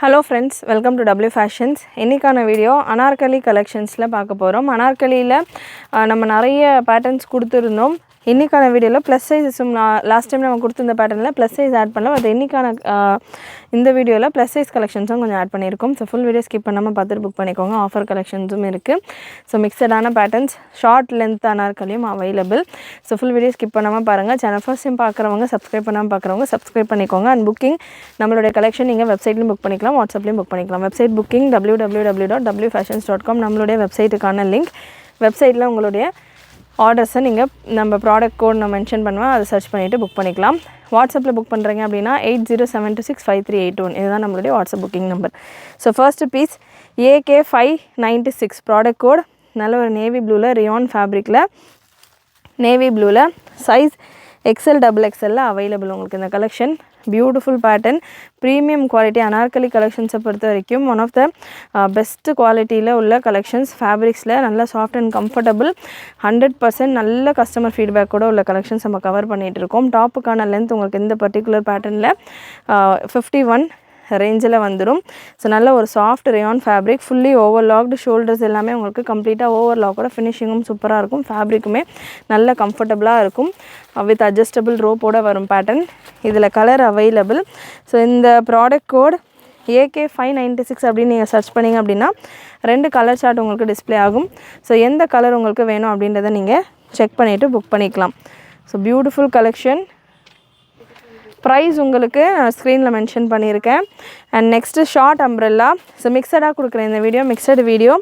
Hello friends, welcome to W Fashions. இன்னைக்கான video Anarkali கலெக்ஷன்ஸ்ல பார்க்க போறோம். அனார்கலில நம்ம நிறைய பேட்டர்ன்ஸ் கொடுத்திருந்தோம். இன்னைக்கான வீடியோல ப்ளஸ் சைஸஸும் லாஸ்ட் டைம் நம்ம கொடுத்திருந்த பேட்டர்ன்ல ப்ளஸ் சைஸ் ஆட் பண்ணல. அது இன்னைக்கான இந்த வீடியோல ப்ளஸ் சைஸ் கலெக்ஷன்ஸும் கொஞ்சம் ஆட் பண்ணியிருக்கோம். ஸோ ஃபுல் வீடியோ ஸ்கிப் பண்ணாமல் பார்த்துட்டு புக் பண்ணிக்கோங்க. ஆஃபர் கலெக்ஷன்ஸும் இருக்குது. ஸோ மிக்சடான பேட்டர்ன்ஸ் ஷார்ட் லென்த் அனார்கலியும் available. So full video skip பண்ணாமல் பாருங்கள். சேனல் ஃபர்ஸ்ட் டைம் பார்க்குறவங்க சப்ஸ்கிரைப் பண்ணாமல் பார்க்குறவங்க சப்ஸ்கிரைப் பண்ணிக்கோங்க. அண்ட் புக்கிங் நம்மளுடைய கலெக்ஷன் நீங்கள் வெப்சைட்லையும் புக் பண்ணிக்கலாம், வாட்ஸ்அப்லையும் புக் பண்ணிக்கலாம். வெப்சைட் புக்கிங் www.wfashions.com நம்மளுடைய வெப்சைட்டுக்கான லிங்க். வெப்சைட்டில் உங்களுடைய ஆர்டர்ஸை நீங்கள் நம்ம ப்ராடக்ட் கோட் நான் மென்ஷன் பண்ணுவேன், அதை சர்ச் பண்ணிவிட்டு புக் பண்ணிக்கலாம். வாட்ஸ்அப்பில் புக் பண்ணுறீங்க அப்படின்னா 8072653881 இதுதான் நம்மளுடைய WhatsApp booking number. So first piece AK596 product code. நல்ல ஒரு நேவி ப்ளூவில் ரியான் ஃபேப்ரிக்கில் நேவி ப்ளூவில் சைஸ் XL XXL அவைலபிள் உங்களுக்கு இந்த கலெக்ஷன். Beautiful pattern, premium quality. Anarkali கலெக்ஷன்ஸை பொறுத்த வரைக்கும் ஒன் ஆஃப் த பெஸ்ட் குவாலிட்டியில் உள்ள கலெக்ஷன்ஸ். ஃபேப்ரிக்ஸில் நல்லா சாஃப்ட் அண்ட் கம்ஃபர்டபுள், 100% நல்ல கஸ்டமர் ஃபீட்பேக்கோட உள்ள கலெக்ஷன்ஸ் நம்ம கவர் பண்ணிகிட்டு இருக்கோம். டாப்புக்கான லென்த் உங்களுக்கு இந்த பர்டிகுலர் பேட்டர்னில் 51 ரேஞ்சில் வந்துடும். ஸோ நல்ல ஒரு soft rayon fabric, fully overlocked, shoulders எல்லாமே உங்களுக்கு கம்ப்ளீட்டாக ஓவர்லாக்கோட ஃபினிஷிங்கும் சூப்பராக இருக்கும். ஃபேப்ரிக்குமே நல்ல கம்ஃபர்டபுளாக இருக்கும். வித் அட்ஜஸ்டபிள் ரோப்போட வரும் பேட்டர்ன். இதில் கலர் அவைலபிள். ஸோ இந்த ப்ராடக்ட் கோட் AK596 அப்படின்னு நீங்கள் சர்ச் பண்ணிங்க அப்படின்னா 2 கலர் சார்ட் உங்களுக்கு டிஸ்பிளே ஆகும். ஸோ எந்த கலர் உங்களுக்கு வேணும் அப்படின்றத நீங்கள் செக் பண்ணிவிட்டு புக் பண்ணிக்கலாம். So beautiful collection. ப்ரைஸ் உங்களுக்கு நான் ஸ்க்ரீனில் மென்ஷன் பண்ணியிருக்கேன். And next short umbrella. So மிக்சடாக கொடுக்குறேன் இந்த video, mixed video.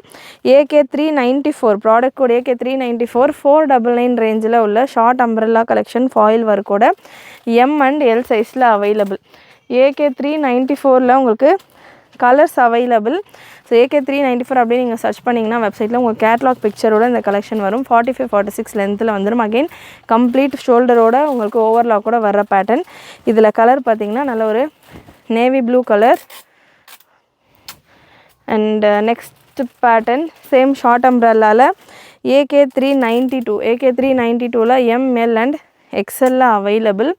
AK394 product code AK394 499 ரேஞ்சில் உள்ள ஷார்ட் அம்ப்ரெல்லா கலெக்ஷன் ஃபாயில் ஒர்க்கோட M அண்ட் L சைஸில் அவைலபிள். AK394 உங்களுக்கு கலர்ஸ் அவைலபிள். ஸோ AK394 அப்படியே நீங்கள் சர்ச் பண்ணிங்கன்னா வெப்சைட்டில் உங்கள் கேட்லாக் பிக்சரோட இந்த கலெக்ஷன் வரும். 45-46 லென்த்தில் வந்துடும். அகெயின் கம்ப்ளீட் ஷோல்டரோட உங்களுக்கு ஓவர்லாக்கோட வர்ற பேட்டர்ன். இதில் கலர் பார்த்தீங்கன்னா நல்ல ஒரு navy blue colour. And next pattern same short அம்ப்ரெல்லாவில் AK392ல் ML and XL available.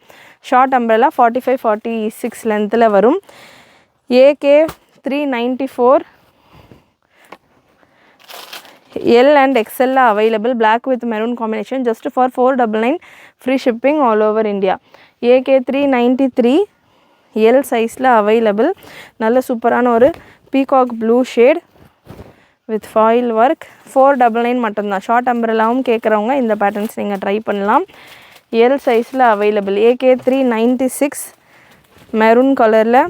Short umbrella 45-46 லென்த்தில் வரும். AK394 L and XL available. Black with maroon combination just for 499 free shipping all over India. AK393 L size available. நல்ல சூப்பரான ஒரு peacock blue shade with foil work. 499 மட்டும்தான். Short அம்ப்ரெல்லாவும் கேட்குறவங்க இந்த patterns நீங்கள் try பண்ணலாம். L சைஸில் அவைலபிள். AK396 மெரூன் கலரில்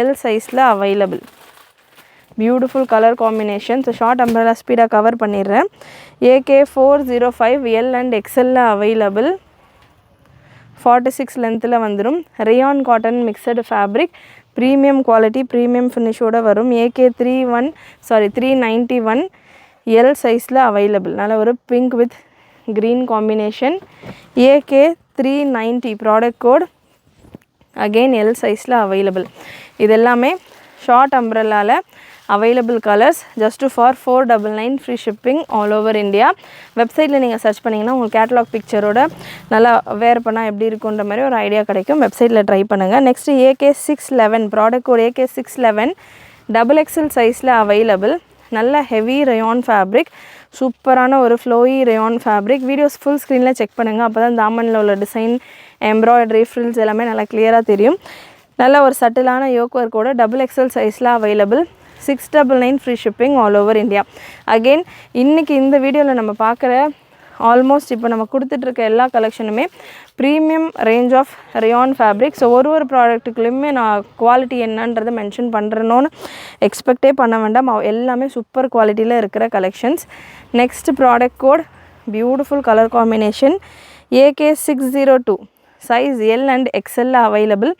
L சைஸில் available. Beautiful colour combination. So short umbrella ஸ்பீடாக கவர் பண்ணிடுறேன். AK405 L and XL available. 46 லென்த்தில் வந்துடும். Rayon cotton mixed fabric, premium quality, premium ஃபினிஷோடு வரும். AK391 L சைஸில் அவைலபிள். நல்ல ஒரு pink with green combination. AK390 product code again L சைஸில் அவைலபிள். இது எல்லாமே ஷார்ட் அம்ப்ரெல்லாவில் available colours just for 499 free shipping all over India. வெப்சைட்டில் நீங்கள் சர்ச் பண்ணிங்கன்னா உங்களுக்கு கேட்லாக் பிக்சரோட நல்லா வேர் பண்ணால் எப்படி இருக்குன்ற மாதிரி ஒரு ஐடியா கிடைக்கும். வெப்சைட்டில் ட்ரை பண்ணுங்கள். Next AK611 product code AK611 XXL சைஸில் அவைலபிள். நல்ல ஹெவி ரேயான் ஃபேப்ரிக், சூப்பரான ஒரு flowy rayon fabric. Videos full ஸ்க்ரீனில் செக் பண்ணுங்கள். அப்போ தான் தாமனில் உள்ள டிசைன், எம்ப்ராய்டரி, ஃப்ரில்ஸ் எல்லாமே நல்லா கிளியராக தெரியும். நல்ல ஒரு சட்டிலான யோக் ஒர்க்கோட XXL சைஸில் available. 699 free shipping all over India. Again இன்றைக்கி இந்த வீடியோவில் நம்ம பார்க்குற ஆல்மோஸ்ட் இப்போ நம்ம கொடுத்துட்ருக்க எல்லா கலெக்ஷனுமே premium range of rayon fabric. So ஒரு ப்ராடக்ட்டுக்குள்ளேயுமே நான் குவாலிட்டி என்னன்றதை மென்ஷன் பண்ணுறேன்னு எக்ஸ்பெக்டே பண்ண வேண்டாம். எல்லாமே சூப்பர் குவாலிட்டியில் இருக்கிற collections. Next product code beautiful colour combination. AK602 size L and XL available.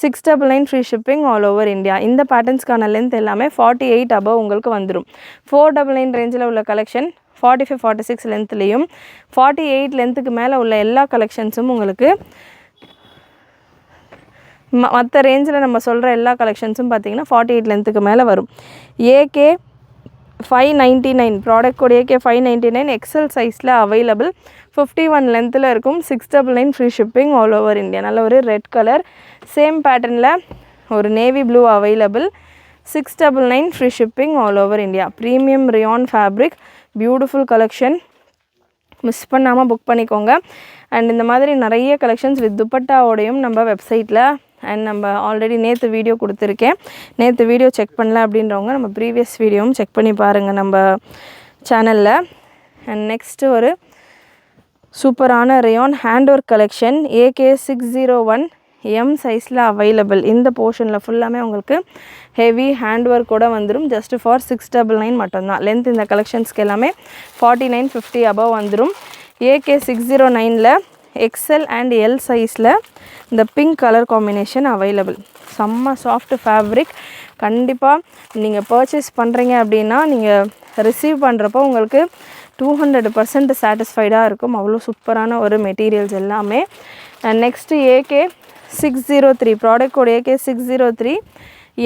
699 free shipping all over India. இந்த பேட்டர்ன்ஸ்க்கான லென்த் எல்லாமே 48 அபவ் உங்களுக்கு வந்துடும். 499 ரேஞ்சில் உள்ள கலெக்ஷன் 45-46 லென்த்லேயும் 48 லென்த்துக்கு மேலே உள்ள எல்லா கலெக்ஷன்ஸும் உங்களுக்கு மற்ற ரேஞ்சில் நம்ம சொல்கிற எல்லா கலெக்ஷன்ஸும் பார்த்திங்கன்னா 48 லென்த்துக்கு மேலே வரும். AK599 product code AK599 XL சைஸில் அவைலபிள். 51 லென்த்தில் இருக்கும். 699 free shipping all over India. நல்ல ஒரு ரெட் கலர் சேம் பேட்டர்னில் ஒரு navy blue available. 699 free shipping all over India. Premium rayon fabric, beautiful collection. Miss பண்ணாமல் புக் பண்ணிக்கோங்க. அண்ட் இந்த மாதிரி நிறைய கலெக்ஷன்ஸ் வித் துப்பட்டாவோடையும் நம்ம வெப்சைட்டில் அண்ட் நம்ம ஆல்ரெடி நேற்று வீடியோ கொடுத்துருக்கேன். நேற்று வீடியோ செக் பண்ணல அப்படின்றவங்க நம்ம ப்ரீவியஸ் வீடியோவும் செக் பண்ணி பாருங்கள் நம்ம சேனலில். அண்ட் நெக்ஸ்ட்டு ஒரு சூப்பரான rayon hand work collection AK601 M சைஸில் அவைலபிள். இந்த போர்ஷனில் ஃபுல்லாமே உங்களுக்கு ஹெவி ஹேண்ட் ஒர்க்கோடு வந்துடும். ஜஸ்ட் ஃபார் 699 மட்டும்தான். லென்த் இந்த கலெக்ஷன்ஸ்க்கு எல்லாமே 49-50 அபவ் வந்துடும். AK609ல் XL அண்ட் L சைஸில் இந்த பிங்க் கலர் காம்பினேஷன் அவைலபிள். செம்ம சாஃப்ட் ஃபேப்ரிக். கண்டிப்பாக நீங்கள் பர்ச்சேஸ் பண்ணுறீங்க அப்படின்னா நீங்கள் ரிசீவ் பண்ணுறப்போ உங்களுக்கு 200% சாட்டிஸ்ஃபைடாக இருக்கும். அவ்வளோ சூப்பரான ஒரு மெட்டீரியல்ஸ் எல்லாமே. And next AK603 product code AK603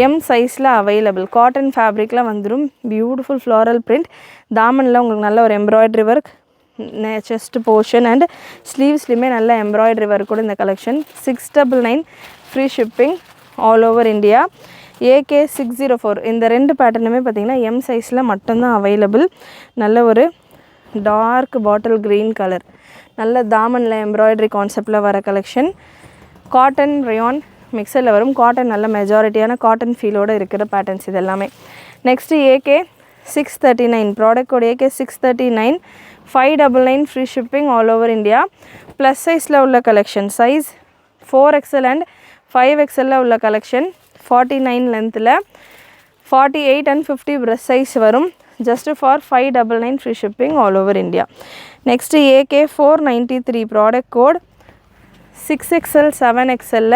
M சைஸில் அவைலபிள். காட்டன் ஃபேப்ரிக்கில் வந்துடும். Beautiful floral print. தாமனில் உங்களுக்கு நல்ல ஒரு embroidery work, chest portion and ஸ்லீவ்ஸ்லையுமே நல்ல எம்ப்ராய்டரி ஒர்க் கூட இந்த கலெக்ஷன். 699 free shipping all over India. AK604 இந்த ரெண்டு பேட்டர்னுமே பார்த்திங்கன்னா எம் சைஸில் மட்டும்தான் அவைலபிள். நல்ல ஒரு டார்க் பாட்டில் க்ரீன் கலர், நல்ல தாமனில் எம்ப்ராய்டரி கான்செப்டில் வர கலெக்ஷன். காட்டன் ரேயான் மிக்சரில் வரும். காட்டன் நல்ல மெஜாரிட்டியான காட்டன் ஃபீலோடு இருக்கிற பேட்டர்ன்ஸ் இது எல்லாமே. Next AK639 product code AK639 599 free shipping all over India. Plus சைஸில் உள்ள கலெக்ஷன், சைஸ் 4XL அண்ட் 5XLல உள்ள கலெக்ஷன். 49 லென்த்தில் 48 and 50 ப்ரெஸ் சைஸ் வரும். Just for 599 free shipping all over India. Next AK493 product code 6XL 7XLல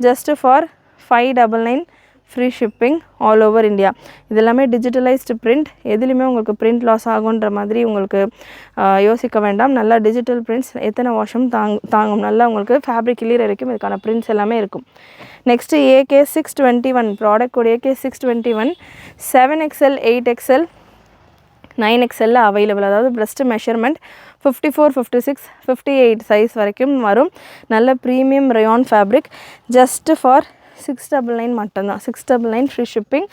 just for 599 free shipping all over India. இது எல்லாமே digitalised print. எதுலேயுமே உங்களுக்கு பிரிண்ட் லாஸ் ஆகுன்ற மாதிரி உங்களுக்கு யோசிக்க வேண்டாம். நல்லா டிஜிட்டல் பிரிண்ட்ஸ் எத்தனை வாஷும் தாங்கும். நல்லா உங்களுக்கு ஃபேப்ரிக் கிளியர் வரைக்கும் இதுக்கான பிரிண்ட்ஸ் எல்லாமே இருக்கும். Next AK621 product code AK621 7XL 8XL 9XLல அவைலபிள். அதாவது ப்ரெஸ்ட் மெஷர்மெண்ட் 54, 56, 58 சைஸ் வரைக்கும் வரும். நல்ல premium rayon fabric. Just for 699 மட்டும்தான். 699 free shipping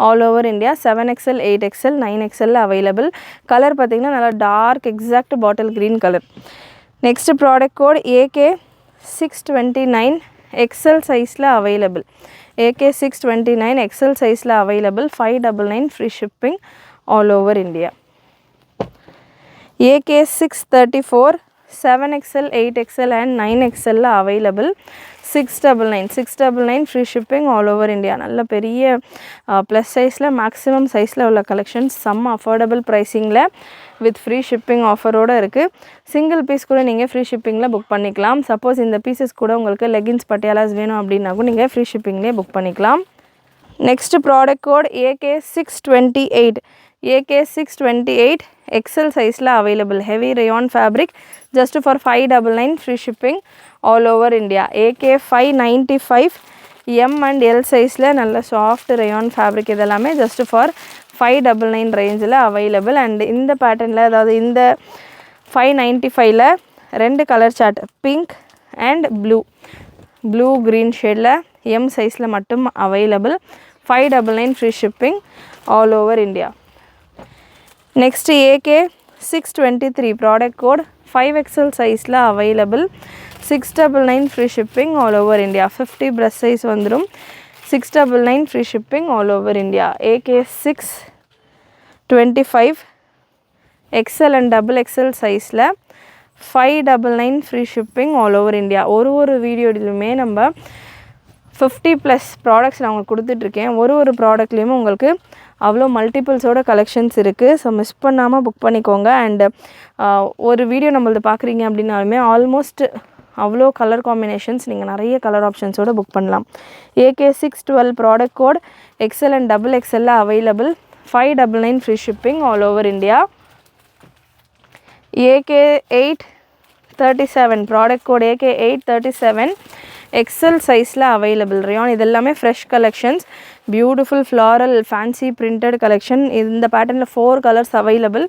all over India. 7XL 8XL 9XLல அவைலபிள். கலர் பார்த்திங்கன்னா நல்லா dark exact bottle green colour. Next product code AK629 XL சைஸில் அவைலபிள். AK629 XL சைஸில் available. 599 free shipping all over India. AK634 7XL 8XL and 9XLல available. 699 free shipping all over India. நல்ல பெரிய plus சைஸில் maximum சைஸில் உள்ள collections செம்ம affordable ப்ரைஸிங்கில் with free shipping ஆஃபரோடு இருக்குது. சிங்கிள் பீஸ் கூட நீங்கள் ஃப்ரீ ஷிப்பிங்கில் புக் பண்ணிக்கலாம். சப்போஸ் இந்த பீசஸ் கூட உங்களுக்கு லெகின்ஸ் பட்டியாலாஸ் வேணும் அப்படின்னாக்கும் நீங்கள் ஃப்ரீ ஷிப்பிங்லேயே புக் பண்ணிக்கலாம். Next product code AK628 AK628 XL சைஸில் available. Heavy rayon fabric. Just for 599 free shipping all over India. AK595 M and L சைஸில் நல்ல சாஃப்ட் ரேயான் ஃபேப்ரிக். இதெல்லாமே ஜஸ்ட் ஃபார் 599 ரேஞ்சில் அவைலபிள். அண்ட் இந்த பேட்டர்னில், அதாவது இந்த 595ல் ரெண்டு colour chart, pink and blue green ஷேடில் M சைஸில் மட்டும் available. 599 free shipping all over India. Next AK623 product code 5XL சைஸில் available. 699 free shipping all over India. 50 press size வந்துடும். 699 free shipping all over India. AK625 XL and XXL சைஸில் 599 free shipping all over India. ஒரு வீடியோலையுமே நம்ம 50+ products நான் உங்களுக்கு கொடுத்துட்ருக்கேன். ஒரு ப்ராடக்ட்லேயுமே உங்களுக்கு அவ்வளோ மல்டிபிள்ஸோட கலெக்ஷன்ஸ் இருக்குது. ஸோ மிஸ் பண்ணாமல் புக் பண்ணிக்கோங்க. அண்டு ஒரு வீடியோ நம்மளது பார்க்குறீங்க அப்படின்னாலுமே ஆல்மோஸ்ட் அவ்வளோ கலர் காம்பினேஷன்ஸ், நீங்கள் நிறைய கலர் ஆப்ஷன்ஸோடு புக் பண்ணலாம். AK612 product code XL and XXL available. 599 free shipping all over India. AK837 product code AK837 XL சைஸில் அவைலபிள். ரேயான் இதெல்லாமே fresh collections. Beautiful floral fancy printed collection. இந்த பேட்டர்னில் 4 colours available.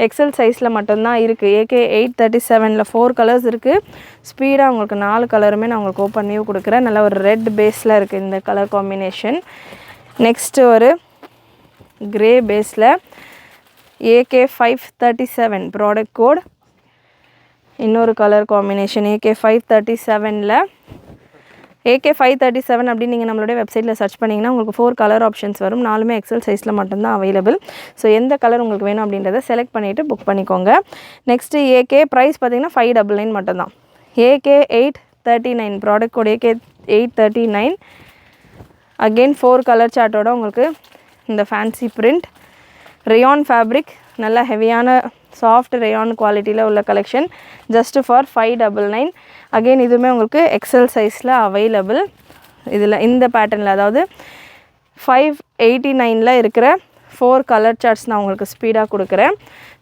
XL சைஸில் மட்டும்தான் இருக்குது. AK837ல் 4 colours இருக்குது. ஸ்பீடாக உங்களுக்கு 4 கலருமே நான் உங்களுக்கு ஓப்பன் பண்ணி கொடுக்குறேன். நல்ல ஒரு ரெட் பேஸில் இருக்குது இந்த கலர் காம்பினேஷன். நெக்ஸ்ட்டு ஒரு கிரே பேஸில் AK537 ப்ராடக்ட் கோட். இன்னொரு கலர் காம்பினேஷன் AK537ல் AK537 அப்படின்னு நீங்கள் நம்மளுடைய வெப்சைட்டில் சர்ச் பண்ணிங்கன்னா உங்களுக்கு 4 கலர் ஆப்ஷன்ஸ் வரும். 4மே எக்ஸல் சைஸில் மட்டும்தான் அவைலபிள். ஸோ எந்த கலர் உங்களுக்கு வேணும் அப்படின்றத செலக்ட் பண்ணிவிட்டு புக் பண்ணிக்கோங்க. நெக்ஸ்ட்டு AK ப்ரைஸ் பார்த்தீங்கன்னா 599 மட்டும்தான். AK839 product code AK839. Again 4 colour சார்ட்டோட உங்களுக்கு இந்த ஃபேன்சி பிரிண்ட் ரேயான் ஃபேப்ரிக், நல்லா ஹெவியான சாஃப்ட் ரேயான் குவாலிட்டியில் உள்ள கலெக்ஷன் ஜஸ்ட் ஃபார் 599. அகெயின் இதுவுமே உங்களுக்கு எக்ஸல் சைஸில் அவைலபிள். இதில் இந்த பேட்டர்னில் அதாவது 589ல் இருக்கிற 4 கலர் சார்ட்ஸ் நான் உங்களுக்கு ஸ்பீடாக கொடுக்குறேன்.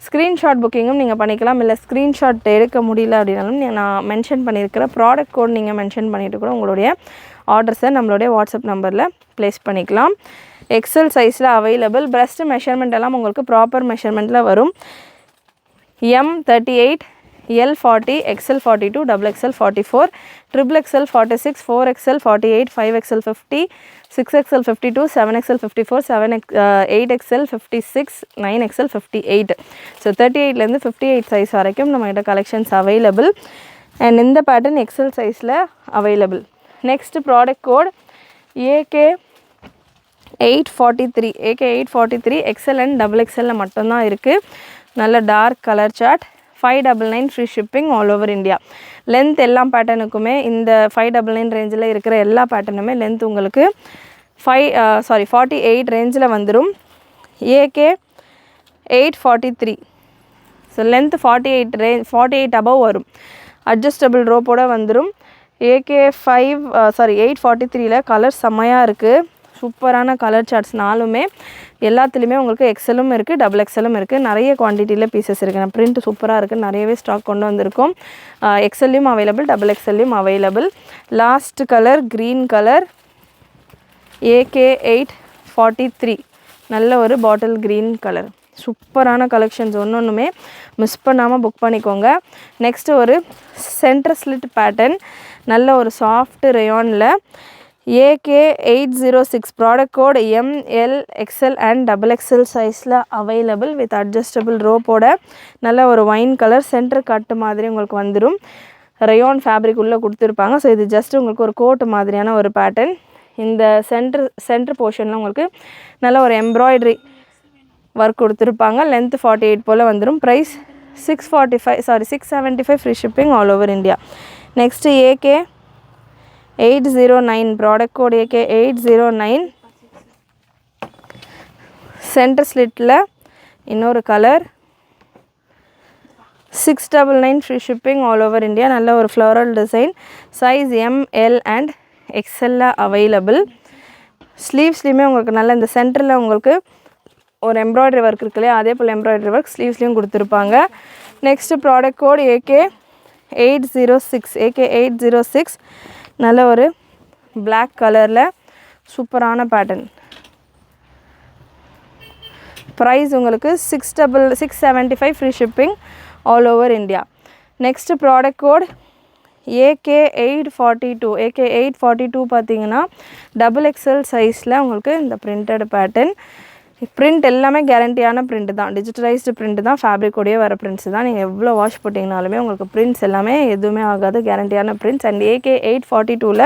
ஸ்க்ரீன்ஷாட் புக்கிங்கும் நீங்கள் பண்ணிக்கலாம். இல்லை ஸ்க்ரீன்ஷாட் எடுக்க முடியல அப்படின்னாலும் நான் மென்ஷன் பண்ணியிருக்கிற ப்ராடக்ட் கோட் நீங்கள் மென்ஷன் பண்ணிவிட்டு கூட உங்களுடைய ஆர்டர்ஸை நம்மளுடைய வாட்ஸ்அப் நம்பரில் ப்ளேஸ் பண்ணிக்கலாம். எக்ஸல் சைஸில் அவைலபிள். பிரஸ்ட் மெஷர்மெண்ட் எல்லாம் உங்களுக்கு ப்ராப்பர் மெஷர்மெண்ட்டில் வரும். M38, L40, XL42, XXL 44, XXL 46, 4XL 48, 5XL 50, 6XL 52, 7XL 54, 8XL 56, 9XL 58. So 38லேருந்து 58 சைஸ் வரைக்கும் நம்மகிட்ட கலெக்ஷன்ஸ் அவைலபிள். அண்ட் இந்த பேட்டர்ன் எக்ஸல் சைஸில் available. Next product code AK843. AK843 XL and XXL மட்டும்தான் இருக்குது. நல்ல dark colour chart. 599 free shipping all over India. Length எல்லா பேட்டர்னுக்குமே இந்த 599 ரேஞ்சில் இருக்கிற எல்லா பேட்டர்னுமே லென்த் உங்களுக்கு 48 ரேஞ்சில் வந்துடும். AK843. ஸோ லென்த் 48 அபவ் வரும். அட்ஜஸ்டபிள் ரோப்போட வந்துடும். AK843ல் கலர் செம்மையாக இருக்குது. சூப்பரான கலர் சார்ட்ஸ் 4மே. எல்லாத்துலேயுமே உங்களுக்கு எக்ஸலும் இருக்குது, XXLம் இருக்குது. நிறைய குவான்டிட்டியில் பீசஸ் இருக்குது. பிரிண்ட் சூப்பராக இருக்குது. நிறையவே ஸ்டாக் கொண்டு வந்திருக்கோம். எக்ஸல்லையும் அவைலபிள், XXLலையும் available. Last colour green colour AK843. நல்ல ஒரு பாட்டில் க்ரீன் கலர். சூப்பரான கலெக்ஷன்ஸ். ஒன்றுமே மிஸ் பண்ணாமல் புக் பண்ணிக்கோங்க. நெக்ஸ்ட்டு ஒரு சென்டர் ஸ்லிட் பேட்டர்ன். நல்ல ஒரு சாஃப்ட் ரேயானில் AK806 product code ML, XL and XXL சைஸில் அவைலபிள் வித் அட்ஜஸ்டபிள் ரோப்போட. நல்ல ஒரு ஒயின் கலர் சென்டர் கட்டு மாதிரி உங்களுக்கு வந்துடும். ரேயான் ஃபேப்ரிக் உள்ளே கொடுத்துருப்பாங்க. ஸோ இது ஜஸ்ட் உங்களுக்கு ஒரு கோட் மாதிரியான ஒரு பேட்டர்ன். இந்த சென்டர் போர்ஷனில் உங்களுக்கு நல்ல ஒரு எம்ப்ராய்டரி ஒர்க் கொடுத்துருப்பாங்க. லென்த் 48 போல் வந்துடும். Price 675 free shipping all over India. Next AK809 product code AK809. Centre ஸ்லிட்டில் இன்னொரு colour. 699 free shipping all over India. நல்ல ஒரு floral design. Size ML and XL available. ஸ்லீவ்ஸ்லேயுமே உங்களுக்கு நல்ல இந்த சென்டரில் உங்களுக்கு ஒரு எம்ப்ராய்டரி ஒர்க் இருக்கு இல்லையா, அதே போல் எம்ப்ராய்டரி ஒர்க் ஸ்லீவ்ஸ்லேயும் கொடுத்துருப்பாங்க. Next product code AK806. AK806 நல்ல ஒரு பிளாக் கலரில் சூப்பரான பேட்டர்ன். ப்ரைஸ் உங்களுக்கு 675 free shipping all over India. Next product code AK842. AK842 பார்த்தீங்கன்னா XXL சைஸில் உங்களுக்கு இந்த பிரிண்டட் பேட்டர்ன். பிரிண்ட் எல்லாமே கேரண்டியான பிரிண்ட் தான். டிஜிட்டலைஸ்டு பிரிண்ட் தான். ஃபேப்ரிக்கோடையே வர பிரிண்ட்ஸ் தான். நீங்கள் எவ்வளோ வாஷ் போட்டிங்கனாலுமே உங்களுக்கு பிரிண்ட்ஸ் எல்லாமே எதுவுமே ஆகாது. கேரண்டியான பிரிண்ட்ஸ். அண்ட் AK842ல்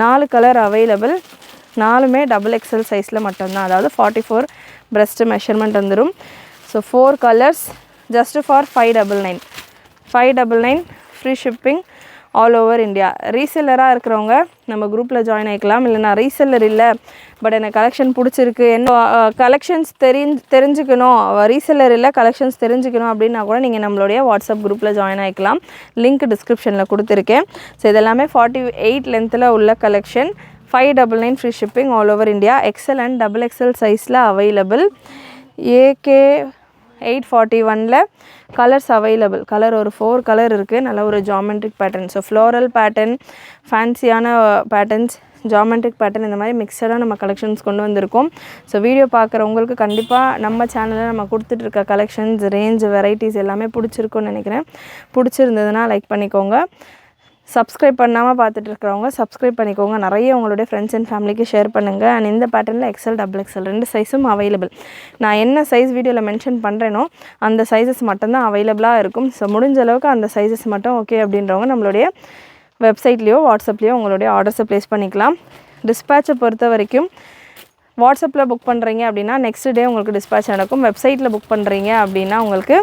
4 கலர் அவைலபிள். 4மே XXL சைஸில் மட்டும்தான். அதாவது 44 பிரஸ்ட் மெஷர்மெண்ட் வந்துடும். So 4 colours just for 599 free shipping all over India. ரீசெல்லராக இருக்கிறவங்க நம்ம குரூப்பில் ஜாயின் ஆகிக்கலாம். இல்லை நான் ரீசெல்லர் இல்லை, பட் எனக்கு கலெக்ஷன் பிடிச்சிருக்கு, என்ன கலெக்ஷன்ஸ் தெரிஞ்சுக்கணும், ரீசெல்லர் இல்லை கலெக்ஷன்ஸ் தெரிஞ்சுக்கணும் அப்படின்னா கூட நீங்கள் நம்மளுடைய வாட்ஸ்அப் குரூப்பில் ஜாயின் ஆகிக்கலாம். லிங்க் டிஸ்கிரிப்ஷனில் கொடுத்துருக்கேன். ஸோ இதெல்லாமே 48 லென்த்தில் உள்ள collection. 599 free shipping all over India. XL and XXL சைஸில் அவைலபிள். AK841ல் கலர்ஸ் அவைலபிள். கலர் ஒரு 4 கலர் இருக்குது. நல்ல ஒரு geometric pattern. So floral pattern, ஃபேன்சியான பேட்டர்ன்ஸ், ஜாமெண்ட்ரிக் பேட்டர்ன், இந்த மாதிரி மிக்சடாக நம்ம கலெக்ஷன்ஸ் கொண்டு வந்திருக்கோம். ஸோ வீடியோ பார்க்குறவங்களுக்கு கண்டிப்பாக நம்ம சேனலில் நம்ம கொடுத்துட்ருக்க கலெக்ஷன்ஸ், ரேஞ்ச், வெரைட்டிஸ் எல்லாமே பிடிச்சிருக்குன்னு நினைக்கிறேன். பிடிச்சிருந்ததுன்னா லைக் பண்ணிக்கோங்க. சப்ஸ்கிரைப் பண்ணாமல் பார்த்துட்டு இருக்கிறவங்க சப்ஸ்கிரைப் பண்ணிக்கோங்க. நிறைய உங்களுடைய ஃப்ரெண்ட்ஸ் அண்ட் ஃபேமிலிக்கு ஷேர் பண்ணுங்கள். அண்ட் இந்த பேட்டர்னில் எக்ஸல் டபுள் எக்ஸல் 2 சைஸும் அவைலபிள். நான் என்ன சைஸ் வீடியோவில் மென்ஷன் பண்ணுறேனோ அந்த சைஸஸ் மட்டும்தான் அவைலபிளாக இருக்கும். ஸோ முடிஞ்ச அளவுக்கு அந்த சைஸஸ் மட்டும் ஓகே அப்படின்றவங்க நம்மளுடைய வெப்சைட்லேயோ வாட்ஸ்அப்லேயோ உங்களுடைய ஆர்டர்ஸை ப்ளேஸ் பண்ணிக்கலாம். டிஸ்பேட்சை பொறுத்த வரைக்கும் வாட்ஸ்அப்பில் புக் பண்ணுறீங்க அப்படின்னா நெக்ஸ்ட் டே உங்களுக்கு டிஸ்பேட்ச் நடக்கும். வெப்சைட்டில் புக் பண்ணுறீங்க அப்படின்னா உங்களுக்கு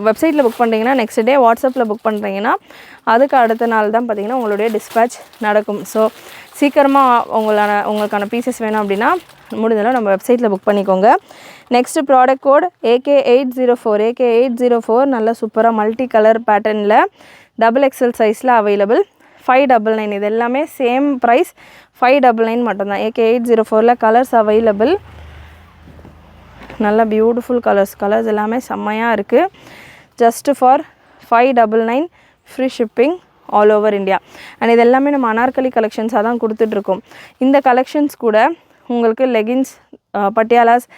வெப்சைட்டில் புக் பண்ணுறீங்கன்னா நெக்ஸ்ட் டே, வாட்ஸ்அப்பில் புக் பண்ணுறீங்கன்னா அதுக்கு அடுத்த நாள் தான் பார்த்திங்கன்னா உங்களுடைய டிஸ்பேட்ச் நடக்கும். ஸோ சீக்கிரமாக உங்களுக்கான பீசஸ் வேணும் அப்படின்னா முடிஞ்சளவு நம்ம வெப்சைட்டில் புக் பண்ணிக்கோங்க. நெக்ஸ்ட்டு ப்ராடக்ட் கோட் AK804 நல்ல சூப்பராக மல்டி கலர் பேட்டர்னில் டபுள் எக்ஸல் சைஸில் அவைலபிள். 599. இது எல்லாமே சேம் ப்ரைஸ் 599 மட்டும்தான். AK804 colours available. நல்ல பியூட்டிஃபுல் கலர்ஸ் எல்லாமே செம்மையாக இருக்குது. Just for 599 free shipping all over India. And இது எல்லாமே நம்ம அனார்கலி கலெக்ஷன்ஸாக தான் கொடுத்துட்ருக்கோம். இந்த கலெக்ஷன்ஸ் கூட உங்களுக்கு லெகின்ஸ், பட்டியாலாஸ்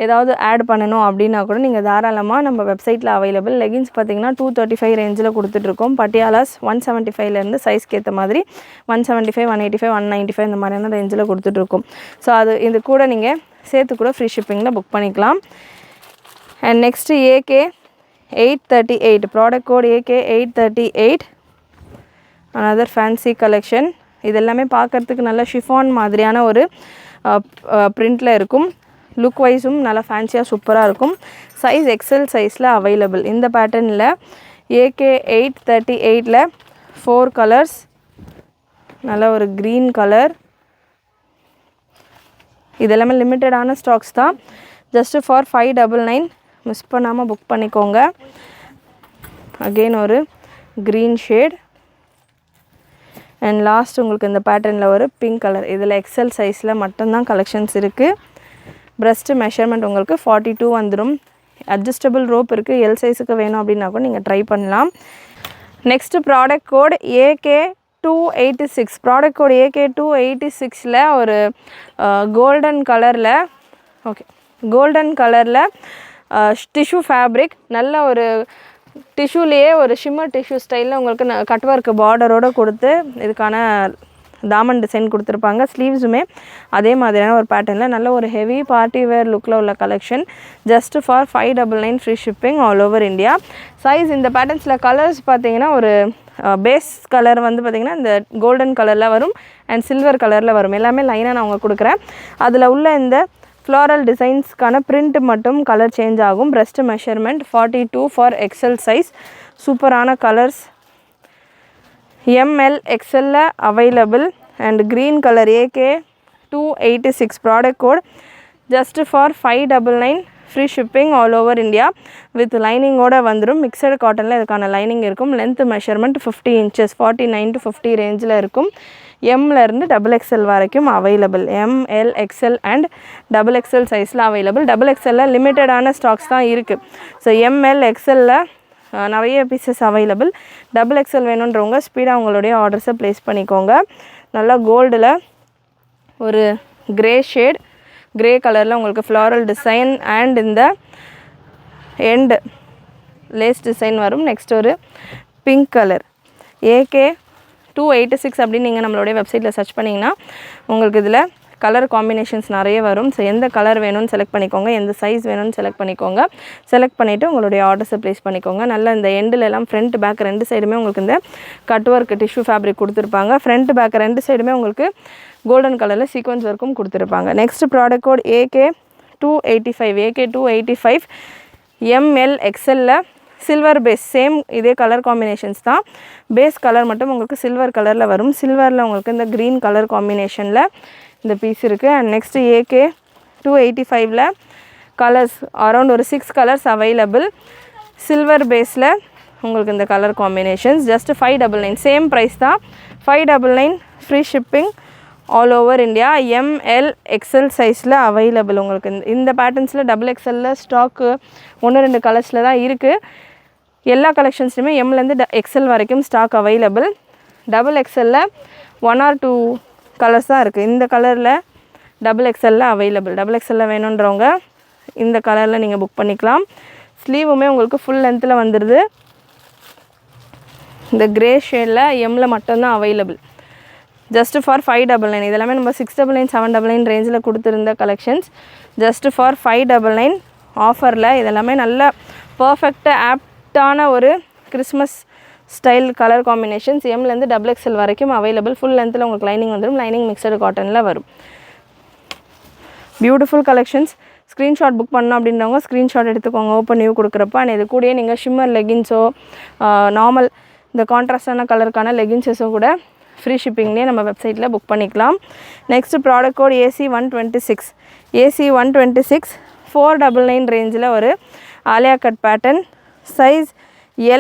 ஏதாவது ஆட் பண்ணணும் அப்படின்னா கூட நீங்கள் தாராளமாக நம்ம வெப்சைட்டில் அவைலபிள். லெகின்ஸ் பார்த்திங்கன்னா 235 ரேஞ்சில் கொடுத்துட்ருக்கோம். பட்டியாலாஸ் 175லேருந்து சைஸ்க்கு ஏற்ற மாதிரி 175, 185, 195 இந்த மாதிரியான ரேஞ்சில் கொடுத்துட்ருக்கோம். ஸோ இது கூட நீங்கள் சேர்த்து கூட ஃப்ரீ ஷிப்பிங்கில் புக் பண்ணிக்கலாம். And next AK838 product code AK838 another fancy collection. இது எல்லாமே பார்க்குறதுக்கு நல்ல ஷிஃபான் மாதிரியான ஒரு பிரிண்டில் இருக்கும். லுக் வைஸும் நல்லா ஃபேன்சியாக சூப்பராக இருக்கும். சைஸ் எக்ஸல் சைஸில் அவைலபிள். இந்த பேட்டர்னில் AK838 4 கலர்ஸ். நல்ல ஒரு க்ரீன் கலர். இதெல்லாமே லிமிட்டடான ஸ்டாக்ஸ் தான். ஜஸ்ட்டு ஃபார் 599 மிஸ் பண்ணாமல் புக் பண்ணிக்கோங்க. அகெயின் ஒரு க்ரீன் ஷேட். அண்ட் லாஸ்ட் உங்களுக்கு இந்த பேட்டர்னில் ஒரு பிங்க் கலர். இதில் எக்ஸல் சைஸில் மட்டும்தான் கலெக்ஷன்ஸ் இருக்குது. ப்ரெஸ்ட்டு மெஷர்மெண்ட் உங்களுக்கு 42 வந்துடும். அட்ஜஸ்டபிள் ரோப் இருக்குது. எல் சைஸுக்கு வேணும் அப்படின்னா கூட நீங்கள் ட்ரை பண்ணலாம். Next product code AK286 product code AK286 ஒரு கோல்டன் கலரில் டிஷ்யூ ஃபேப்ரிக், நல்ல ஒரு டிஷ்யூலேயே ஒரு ஷிம்மர் டிஷ்யூ ஸ்டைலில் உங்களுக்கு கட் ஒர்க் பார்டரோடு கொடுத்து இதுக்கான தாமன் டிசைன் கொடுத்துருப்பாங்க. ஸ்லீவ்ஸுமே அதே மாதிரியான ஒரு பேட்டர்னில் நல்ல ஒரு ஹெவி பார்ட்டி வேர் லுக்கில் உள்ள collection. Just for 599 free shipping all over India. Size இந்த பேட்டர்ன்ஸில் கலர்ஸ் பார்த்தீங்கன்னா ஒரு பேஸ் கலர் வந்து பார்த்திங்கன்னா இந்த கோல்டன் கலரில் வரும் அண்ட் சில்வர் கலரில் வரும். எல்லாமே லைனாக நான் உங்களுக்கு கொடுக்குறேன். அதில் உள்ள இந்த ஃப்ளாரல் டிசைன்ஸ்க்கான பிரிண்ட் மட்டும் கலர் சேஞ்ச் ஆகும். Breast measurement 42 for XL size. சூப்பரான colours. ML XL available. And green colour AK286 product code just for 599 free shipping all over India. With லைனிங்கோடு வந்துடும். மிக்சடு காட்டனில் இதுக்கான லைனிங் இருக்கும். லென்த் மெஷர்மெண்ட் 50 inches 49 to 50 ரேஞ்சில் இருக்கும். எம்லேருந்து XXL வரைக்கும் available. ML XL and XXL சைஸில் அவைலபிள். XXL லிமிட்டடான ஸ்டாக்ஸ் தான் இருக்குது. ஸோ ML XL நிறைய பீசஸ் அவைலபிள். XXL வேணுன்றவங்க ஸ்பீடாக உங்களுடைய ஆர்டர்ஸை ப்ளேஸ் பண்ணிக்கோங்க. நல்லா கோல்டில் ஒரு கிரே ஷேட், கிரே கலரில் உங்களுக்கு ஃப்ளாரல் டிசைன் அண்ட் இந்த எண்ட் லேஸ் டிசைன் வரும். நெக்ஸ்ட் ஒரு பிங்க் கலர் AK286 அப்படின்னு நீங்கள் நம்மளுடைய வெப்சைட்டில் சர்ச் பண்ணிங்கன்னா உங்களுக்கு இதில் கலர் காம்பினேஷன்ஸ் நிறைய வரும். ஸோ எந்த கலர் வேணும்னு செலக்ட் பண்ணிக்கோங்க, எந்த சைஸ் வேணும்னு செலக்ட் பண்ணிக்கோங்க. செலக்ட் பண்ணிவிட்டு உங்களுடைய ஆர்டர்ஸை ப்ளேஸ் பண்ணிக்கோங்க. நல்லா இந்த எண்டில் எல்லாம் ஃப்ரண்ட் பேக் ரெண்டு சைடுமே உங்களுக்கு இந்த கட் ஒர்க் டிஷ்யூ ஃபேப்ரிக் கொடுத்துருப்பாங்க. ஃப்ரண்ட் பேக் ரெண்டு சைடுமே உங்களுக்கு கோல்டன் கலரில் சீக்வன்ஸ் ஒர்க்கும் கொடுத்துருப்பாங்க. Next product code AK285 ML XL silver base. Same இதே கலர் காம்பினேஷன்ஸ் தான். பேஸ் கலர் மட்டும் உங்களுக்கு சில்வர் கலரில் வரும். சில்வரில் உங்களுக்கு இந்த க்ரீன் கலர் காம்பினேஷனில் இந்த பீஸ் இருக்குது. And next AK285 colours around ஒரு 6 கலர்ஸ் அவைலபிள். சில்வர் பேஸில் உங்களுக்கு இந்த colour combinations. Just 599 same price தான். 599 free shipping all over India. ML XL சைஸில் அவைலபிள். உங்களுக்கு இந்த பேட்டர்ன்ஸில் XXL ஸ்டாக்கு 1-2 கலர்ஸில் தான் இருக்குது. எல்லா கலெக்ஷன்ஸ்லையுமே எம்லேருந்து XL வரைக்கும் stock available. XXL 1 or 2 colours தான் இருக்குது. இந்த கலரில் XXL அவைலபிள். XXL வேணுன்றவங்க இந்த கலரில் நீங்கள் புக் பண்ணிக்கலாம். ஸ்லீவுமே உங்களுக்கு ஃபுல் லென்த்தில் வந்துடுது. இந்த கிரே ஷேடில் எம்மில் மட்டும்தான் அவைலபிள். Just for 599. இதெல்லாமே நம்ம 699 799 ரேஞ்சில் கொடுத்துருந்த கலெக்ஷன்ஸ். ஜஸ்ட் ஃபார் 599 ஆஃபரில் இதெல்லாமே நல்ல பர்ஃபெக்டாக ஆப்டான ஒரு கிறிஸ்மஸ் ஸ்டைல் கலர் காம்பினேஷன்ஸ். எம்லேருந்து XXL வரைக்கும் அவைலபிள். ஃபுல் லென்த்தில் உங்களுக்கு லைனிங் வந்துடும். லைனிங் மிக்சடு காட்டனில் வரும். Beautiful collections. ஸ்க்ரீன்ஷாட் புக் பண்ணோம் அப்படின்றவங்க ஸ்க்ரீன்ஷாட் எடுத்துக்கோங்க ஓப்பன் நியூ கொடுக்குறப்ப. அண்ட் இது கூடயே நீங்கள் ஷிம்மர் லெகின்ஸோ நார்மல் இந்த கான்ட்ராஸ்டான கலருக்கான லெகின்ஸஸோ கூட ஃப்ரீ ஷிப்பிங்லேயே நம்ம வெப்சைட்டில் புக் பண்ணிக்கலாம். Next product code AC126. AC126 499 ரேஞ்சில் ஒரு Alia cut pattern. Size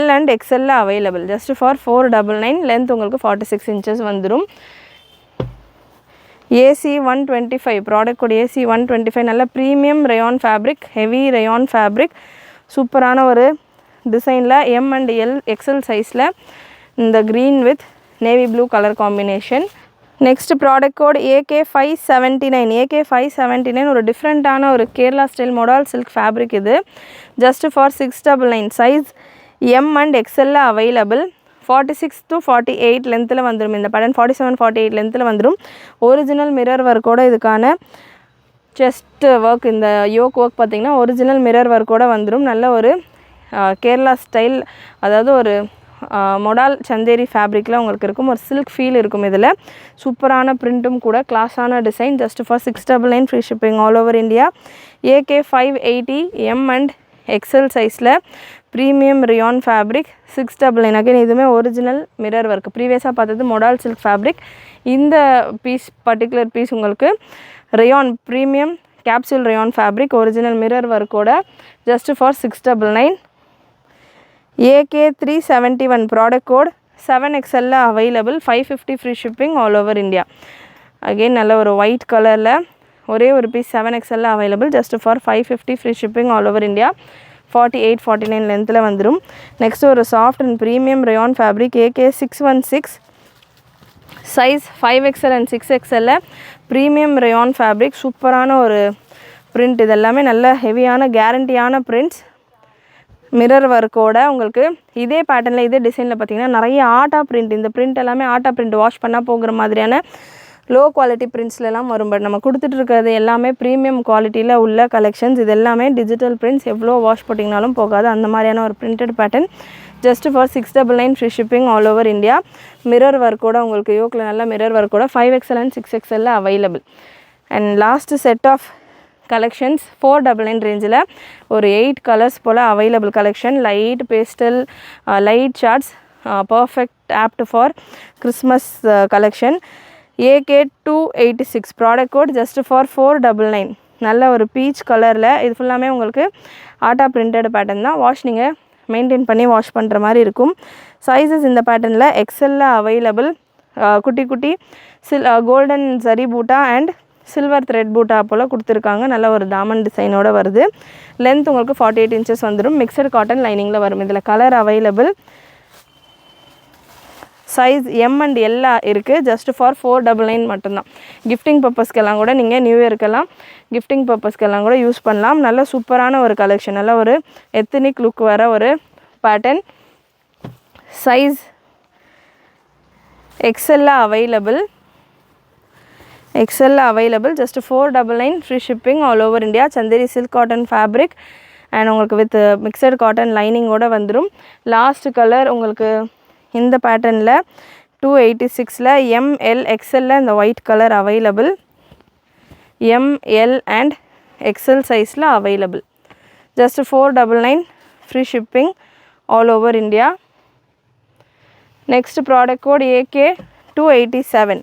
L and XL available. Just for 499. Length உங்களுக்கு 46 இன்ச்சஸ் வந்துடும். AC125 product code AC125. நல்ல premium rayon fabric, heavy rayon fabric, சூப்பரான ஒரு டிசைனில் M and L XL சைஸில் இந்த green with navy blue colour combination. Next product code AK579. AK579 ஒரு டிஃப்ரெண்ட்டான ஒரு Kerala style modal silk fabric இது. Just for 699. Size M and XL available. 46 to 48 லென்த்தில் வந்துடும். இந்த பேட்டர்ன் 47 48 லென்த்தில் வந்துடும். ஒரிஜினல் மிரர் ஒர்க்கோட இதுக்கான செஸ்ட் ஒர்க், இந்த யோக் ஒர்க் பார்த்திங்கன்னா ஒரிஜினல் மிரர் ஒர்க்கோட வந்துடும். நல்ல ஒரு கேரளா ஸ்டைல், அதாவது ஒரு மொடால் சந்தேரி ஃபேப்ரிக்கில் உங்களுக்கு இருக்கும். ஒரு சில்க் ஃபீல் இருக்கும். இதில் சூப்பரான பிரிண்ட்டும் கூட, கிளாஸான design. Just for 699 free shipping all over India. AK580 M and XL சைஸில் ப்ரீமியம் ரியான் ஃபேப்ரிக் 699. அகைன் இதுவுமே ஒரிஜினல் மிரர் ஒர்க். ப்ரீவியஸாக பார்த்தது மொடால் சில்க் ஃபேப்ரிக். இந்த பீஸ் பர்டிகுலர் பீஸ் உங்களுக்கு rayon premium capsule rayon fabric original mirror ஒர்க்கோட. Just for 699. AK371 product code 7XL available. 550 free shipping all over India. Again நல்ல ஒரு white கலரில் ஒரே ஒரு piece 7XL available. Just for 550 free shipping all over India. 48 49 லென்த்தில் வந்துடும். Next ஒரு soft and premium rayon fabric AK616. Size 5XL and 6XL premium rayon fabric. சூப்பரான ஒரு பிரிண்ட். இதெல்லாமே நல்ல ஹெவியான கேரண்டியான பிரிண்ட்ஸ் மிரர் ஒர்க்கோட. உங்களுக்கு இதே பேட்டர்னில் இதே டிசைனில் பார்த்திங்கன்னா நிறைய ஆட்டா பிரிண்ட். இந்த பிரிண்ட் எல்லாமே ஆட்டா பிரிண்ட், வாஷ் பண்ணால் போகிற மாதிரியான லோ குவாலிட்டி பிரிண்ட்ஸ்லாம் வரும். பட் நம்ம கொடுத்துட்ருக்கிறது எல்லாமே ப்ரீமியம் குவாலிட்டியில் உள்ள கலெக்ஷன்ஸ். இது எல்லாமே டிஜிட்டல் பிரிண்ட்ஸ், எவ்வளோ வாஷ் போட்டிங்கனாலும் போகாது அந்த மாதிரியான ஒரு printed pattern. Just for 699 free shipping all over India. Mirror ஒர்க்கோட உங்களுக்கு யோக்கில் நல்ல மிரர் ஒர்க்கோட 5XL and 6XL available. And last set of collections 499 ரேஞ்சில் ஒரு 8 கலர்ஸ் போல் available collection. Light pastel, light charts, perfect apt for Christmas collection. AK286 product code just for 499. நல்ல ஒரு பீச் கலரில் இது ஃபுல்லாமே உங்களுக்கு ஆட்டா பிரிண்டட் பேட்டர்ன் தான். வாஷ் நீங்கள் மெயின்டைன் பண்ணி வாஷ் பண்ணுற மாதிரி இருக்கும். சைஸஸ் இந்த பேட்டர்னில் XL அவைலபிள். குட்டி குட்டி golden zari buta and silver thread buta போல் கொடுத்துருக்காங்க. நல்ல ஒரு தாமன் டிசைனோட வருது. லென்த் உங்களுக்கு 48 இன்ச்சஸ் வந்துடும். மிக்சடு காட்டன் லைனிங்கில் வரும். இதில் colour available. Size M and L இருக்குது. ஜஸ்ட் ஃபார் 499 மட்டும்தான். கிஃப்டிங் பர்பஸ்க்கெல்லாம் கூட நீங்கள் நியூ இயர்க்கெல்லாம் கிஃப்டிங் பர்பஸ்க்கெல்லாம் கூட யூஸ் பண்ணலாம். நல்ல சூப்பரான ஒரு கலெக்ஷன். நல்ல ஒரு எத்தனிக் லுக் வர ஒரு pattern. Size XL available. XL available. Just 499 free shipping all over India. Chanderi silk cotton fabric and உங்களுக்கு வித் மிக்சட் காட்டன் லைனிங்கோடு வந்துடும். லாஸ்ட் கலர் உங்களுக்கு இந்த பேட்டர்னில் 286ல் ML XL இந்த white colour available. ML and XL சைஸில் available. Just 499 free shipping all over India. Next product code AK287.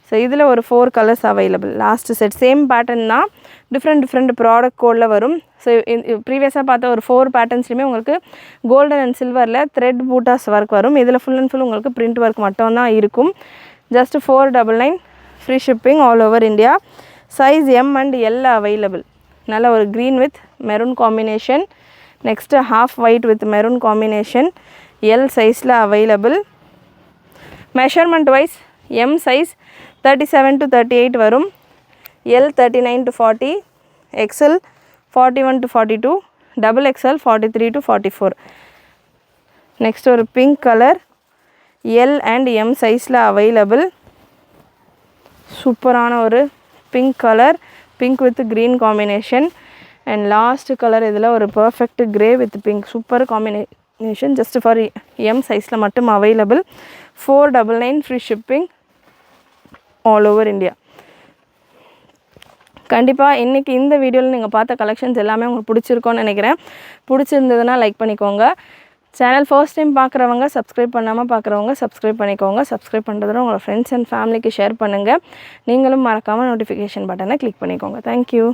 So இதில் ஒரு 4 colours available. Last set same pattern தான், டிஃப்ரெண்ட் ப்ராடக்ட் கோடில் வரும். ஸோ ப்ரீவியஸாக பார்த்த ஒரு 4 பேட்டர்ன்ஸ்லையுமே உங்களுக்கு கோல்டன் அண்ட் சில்வரில் த்ரெட் பூட்டாஸ் ஒர்க் வரும். இதில் ஃபுல் அண்ட் ஃபுல் உங்களுக்கு பிரிண்ட் ஒர்க் மட்டும் தான் இருக்கும். Just 499 free shipping all over India. Size M and L available. நல்ல ஒரு green with maroon combination. Next half white with maroon combination. L சைஸில் available. Measurement wise M size 37 to 38 வரும். L 39 to 40, XL 41 to 42, XXL 43 to 44. Next ஒரு pink colour. L and M சைஸில் available. சூப்பரான ஒரு pink colour, pink with green combination. And last colour இதில் ஒரு perfect grey with pink, super combination. Just for him சைஸில் மட்டும் available. 499 free shipping all over India. கண்டிப்பாக இன்றைக்கி இந்த வீடியோவில் நீங்கள் பார்த்த கலெக்ஷன்ஸ் எல்லாமே உங்களுக்கு பிடிச்சிருக்கோன்னு நினைக்கிறேன். பிடிச்சிருந்ததுன்னா லைக் பண்ணிக்கோங்க. சேனல் ஃபர்ஸ்ட் டைம் பார்க்குறவங்க, சப்ஸ்கிரைப் பண்ணாமல் பார்க்குறவங்க சப்ஸ்கிரைப் பண்ணிக்கோங்க. சப்ஸ்கிரைப் பண்ணுறதுல உங்களோட ஃப்ரெண்ட்ஸ் அண்ட் ஃபேமிலிக்கு ஷேர் பண்ணுங்கள். நீங்களும் மறக்காமல் நோட்டிஃபிகேஷன் பட்டனை கிளிக் பண்ணிக்கோங்க. தேங்க்யூ.